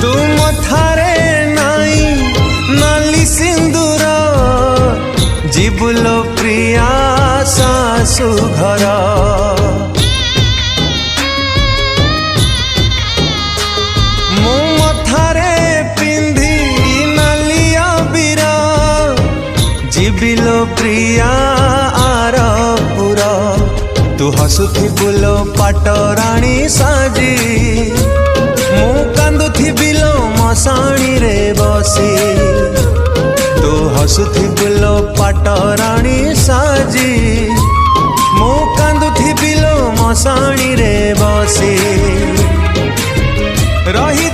तुम थारे नाई नाली सिंदूर जीवलो प्रिया सासु घर मो मथारे पिंधी नाली अबीर जीविलो प्रिया आरपुर तू हसुथिबुलो पाटराणी साजी मु कांदुथिबिलो मसाणी रे बसी तू हसुथिबुलो पाटराणी साजी मु कांदुथिबिलो मसाणी रे बसी रही